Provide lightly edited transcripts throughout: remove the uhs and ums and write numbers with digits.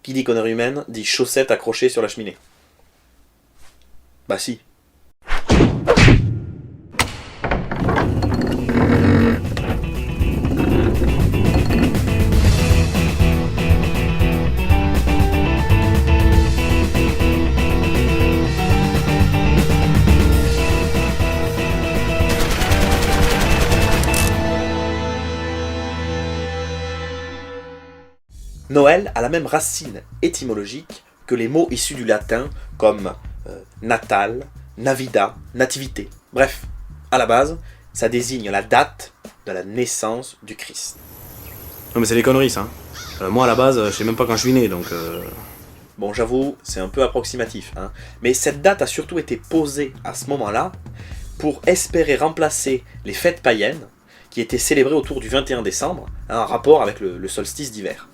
Qui dit connerie humaine dit chaussettes accrochées sur la cheminée. Bah si. Noël a la même racine étymologique que les mots issus du latin comme natal, navida, nativité. Bref, à la base, ça désigne la date de la naissance du Christ. Non mais c'est des conneries ça. Moi à la base, je sais même pas quand je suis né, donc... Bon, j'avoue, c'est un peu approximatif, hein. Mais cette date a surtout été posée à ce moment-là pour espérer remplacer les fêtes païennes qui étaient célébrées autour du 21 décembre, en rapport avec le solstice d'hiver.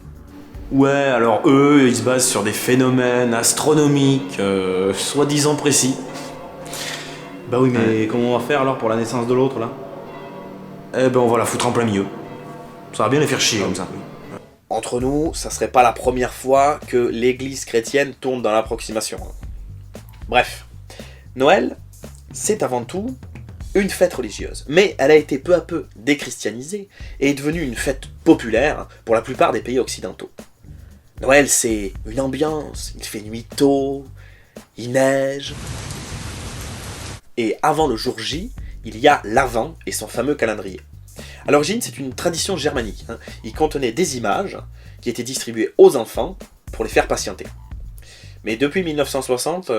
Ouais, alors eux, ils se basent sur des phénomènes astronomiques, soi-disant précis. Bah oui, mais comment on va faire alors pour la naissance de l'autre, là? Eh ben on va la foutre en plein milieu. Ça va bien les faire chier comme ça. Entre nous, ça serait pas la première fois que l'église chrétienne tourne dans l'approximation. Bref, Noël, c'est avant tout une fête religieuse, mais elle a été peu à peu déchristianisée et est devenue une fête populaire pour la plupart des pays occidentaux. Noël, c'est une ambiance, il fait nuit tôt, il neige. Et avant le jour J, il y a l'Avent et son fameux calendrier. À l'origine, c'est une tradition germanique. Il contenait des images qui étaient distribuées aux enfants pour les faire patienter. Mais depuis 1960,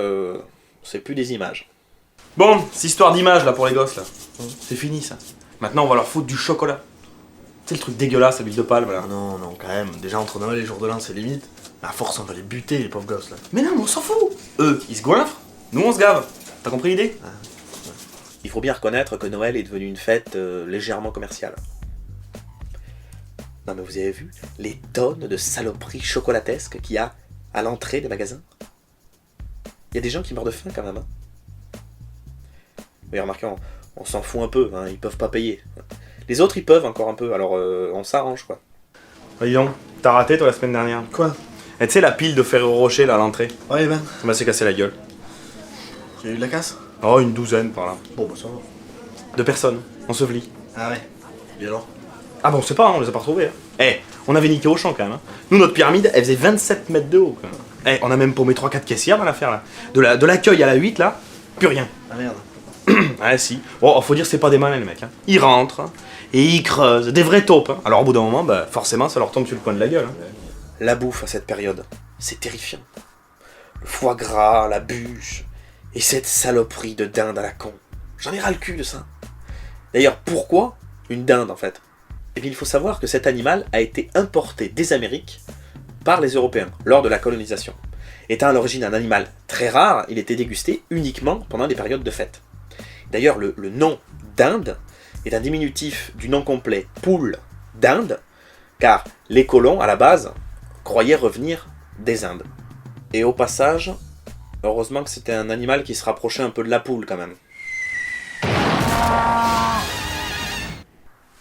c'est plus des images. Bon, cette histoire d'image là pour les gosses là, c'est fini ça. Maintenant on va leur foutre du chocolat. C'est le truc dégueulasse à l'huile de palme là. Non, non, quand même. Déjà, entre Noël et jour de l'an, c'est limite. Mais à force, on va les buter, les pauvres gosses, là. Mais non, mais on s'en fout. Eux, ils se goinfrent, nous on se gave. T'as compris l'idée? Il faut bien reconnaître que Noël est devenu une fête légèrement commerciale. Non mais vous avez vu les tonnes de saloperies chocolatesques qu'il y a à l'entrée des magasins? Il y a des gens qui meurent de faim quand même. Hein. Mais remarquez, on s'en fout un peu, hein, ils peuvent pas payer. Les autres ils peuvent encore un peu, alors on s'arrange quoi. Bah dis donc, t'as raté toi la semaine dernière. Quoi? Et tu sais la pile de Ferrero Rocher là à l'entrée? Ouais, ben. Ça m'a cassé la gueule. Il y a eu de la casse? Oh, une douzaine par là. Bon, bah ça va. De personnes, ensevelis. Ah ouais. Et alors? Ah bon, on sait pas, hein, on les a pas retrouvés. Hein. Eh, on avait niqué au champ quand même. Hein. Nous, notre pyramide, elle faisait 27 mètres de haut. Eh, on a même paumé 3-4 caissières dans l'affaire là. De l'accueil à la 8 là, plus rien. Ah merde. Ah si. Bon, faut dire c'est pas des malins les mecs. Hein. Ils rentrent hein, et ils creusent, des vrais taupes. Hein. Alors au bout d'un moment, bah forcément ça leur tombe sur le coin de la gueule. Hein. La bouffe à cette période, c'est terrifiant. Le foie gras, la bûche, et cette saloperie de dinde à la con. J'en ai ras le cul de ça. D'ailleurs, pourquoi une dinde en fait? Eh bien, il faut savoir que cet animal a été importé des Amériques par les Européens lors de la colonisation. Étant à l'origine un animal très rare, il était dégusté uniquement pendant les périodes de fête. D'ailleurs, le nom dinde est un diminutif du nom complet poule d'Inde, car les colons, à la base, croyaient revenir des Indes. Et au passage, heureusement que c'était un animal qui se rapprochait un peu de la poule quand même.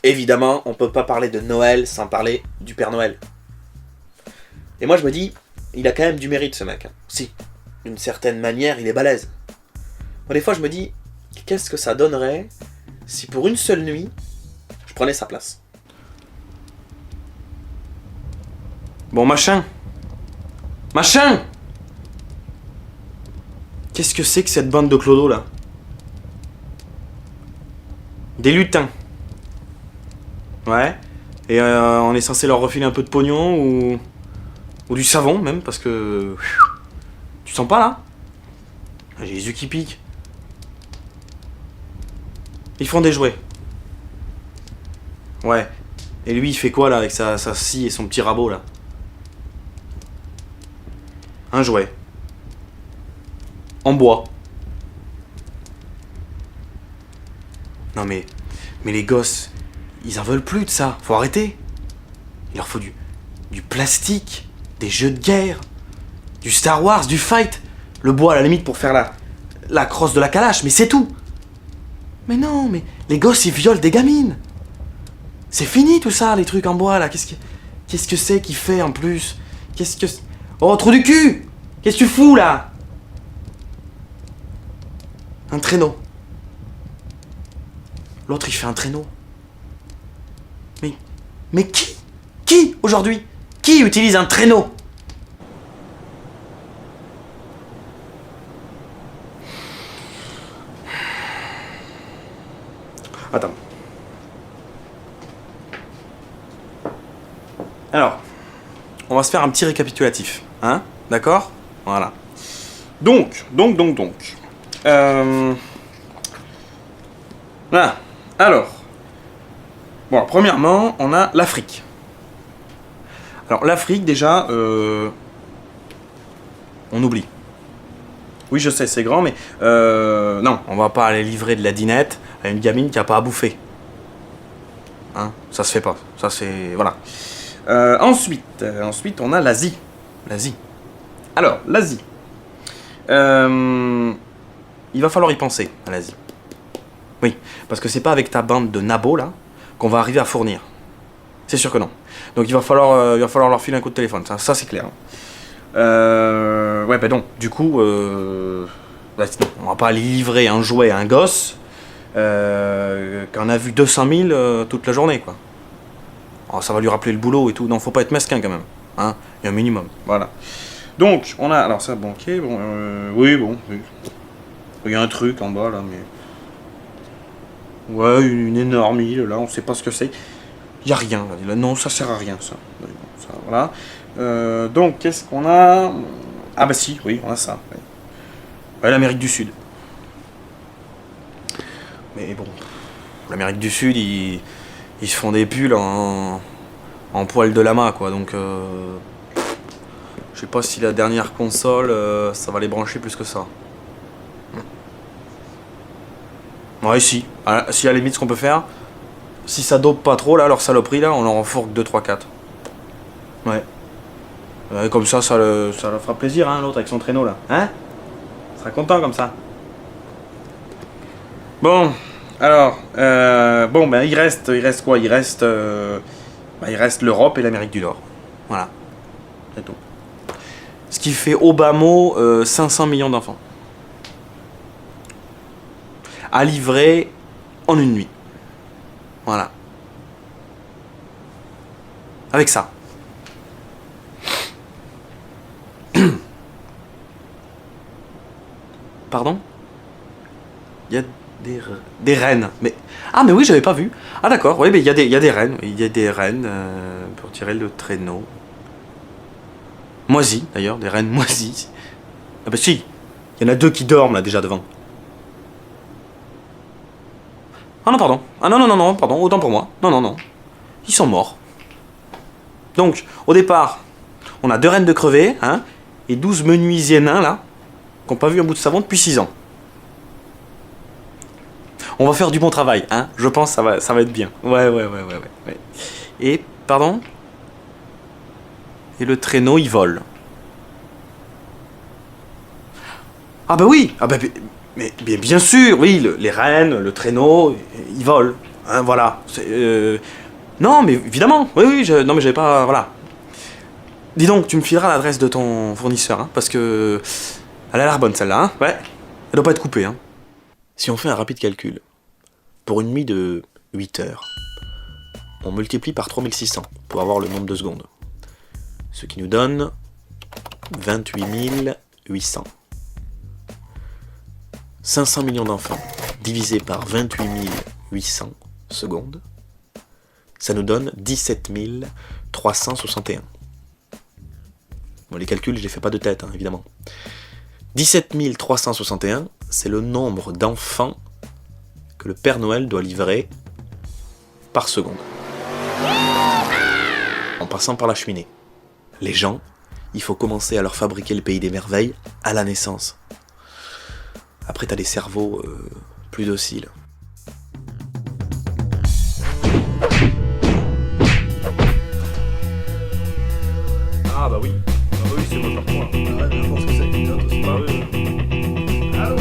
Évidemment, on peut pas parler de Noël sans parler du Père Noël. Et moi je me dis, il a quand même du mérite ce mec. Hein. Si, d'une certaine manière, il est balèze. Moi des fois je me dis, qu'est-ce que ça donnerait si pour une seule nuit, je prenais sa place? Bon, machin. Machin. Qu'est-ce que c'est que cette bande de clodos là? Des lutins. Ouais. Et on est censé leur refiler un peu de pognon ou du savon même parce que... Tu sens pas là? J'ai les yeux qui piquent. Ils font des jouets. Ouais. Et lui il fait quoi là avec sa scie et son petit rabot là? Un jouet. En bois. Non mais les gosses, ils en veulent plus de ça. Faut arrêter. Il leur faut du plastique, des jeux de guerre, du Star Wars, du fight. Le bois à la limite pour faire la crosse de la calache, mais c'est tout. Mais non, mais les gosses ils violent des gamines. C'est fini tout ça, les trucs en bois là. Qu'est-ce que c'est qu'il fait en plus? Oh, trou du cul! Qu'est-ce que tu fous, là? Un traîneau. L'autre, il fait un traîneau. Mais qui? Qui, aujourd'hui? Qui utilise un traîneau? Attends. Alors, on va se faire un petit récapitulatif, hein? D'accord? Voilà. Donc. Voilà. Alors. Bon, premièrement, on a l'Afrique. Alors, l'Afrique, déjà, on oublie. Oui, je sais, c'est grand, mais non, on va pas aller livrer de la dinette à une gamine qui a pas à bouffer. Hein? Ça se fait pas. Ça, c'est... Voilà. Ensuite, on a l'Asie. L'Asie. Alors, l'Asie. Il va falloir y penser, à l'Asie. Oui, parce que c'est pas avec ta bande de nabos, là, qu'on va arriver à fournir. C'est sûr que non. Donc il va falloir leur filer un coup de téléphone, ça c'est clair. Ouais, ben non, du coup, on va pas aller livrer un jouet à un gosse qu'on a vu 200 000 toute la journée, quoi. Alors, ça va lui rappeler le boulot et tout. Non, faut pas être mesquin quand même. Hein, il y a un minimum, voilà. Donc, on a... Alors ça, bon, ok, bon... oui, bon... Oui. Il y a un truc en bas, là, mais... Ouais, une énorme île, là, on sait pas ce que c'est. Il y a rien, là. Non, ça sert à rien, ça. Voilà. Donc, qu'est-ce qu'on a? Ah bah si, oui, on a ça. Oui. Ouais, l'Amérique du Sud. Mais bon... L'Amérique du Sud, ils se font des pulls en poil de lama, quoi, donc... Je sais pas si la dernière console, ça va les brancher plus que ça. Ouais, si. Si, à la limite, ce qu'on peut faire, si ça dope pas trop, là, leur saloperie, là, on leur en fourgue 2, 3, 4. Ouais. Comme ça, ça leur fera plaisir, hein, l'autre, avec son traîneau, là. Hein? Il sera content, comme ça. Bon, alors, bon, ben, il reste quoi? Il reste l'Europe et l'Amérique du Nord. Voilà. C'est tout. Ce qui fait au bas mot 500 millions d'enfants. À livrer en une nuit. Voilà. Avec ça. Pardon? Il y a des rennes. Mais... Ah, mais oui, j'avais pas vu. Ah, d'accord. Oui, mais il y a des rennes. Il y a des rennes pour tirer le traîneau. Moisies, d'ailleurs. Des rennes moisies. Ah, bah si. Il y en a 2 qui dorment, là, déjà, devant. Ah non, pardon. Ah non, pardon. Autant pour moi. Non. Ils sont morts. Donc, au départ, on a 2 rennes de crevés, hein, et 12 menuisiers nains, là, qui n'ont pas vu un bout de savon depuis 6 ans. On va faire du bon travail, hein. Je pense que ça va être bien. Ouais. Et, pardon? Et le traîneau, il vole. Ah bah oui. Ah bah... Mais bien sûr, oui, les rennes, le traîneau, ils volent. Hein, voilà. Non, mais évidemment. Oui, non, mais j'avais pas... Voilà. Dis donc, tu me fileras l'adresse de ton fournisseur, hein, parce que... Elle a l'air bonne, celle-là, hein. Ouais. Elle doit pas être coupée, hein. Si on fait un rapide calcul, pour une nuit de 8 heures, on multiplie par 3600 pour avoir le nombre de secondes. Ce qui nous donne 28 800. 500 millions d'enfants divisé par 28 800 secondes, ça nous donne 17 361. Bon, les calculs, je les fais pas de tête, hein, évidemment. 17 361, c'est le nombre d'enfants que le Père Noël doit livrer par seconde. En passant par la cheminée. Les gens, il faut commencer à leur fabriquer le pays des merveilles à la naissance. Après, t'as des cerveaux plus dociles. Ah bah oui, c'est votre pour moi. Ah ouais, mais je pense que c'est une autre aussi. Bah oui. Allô,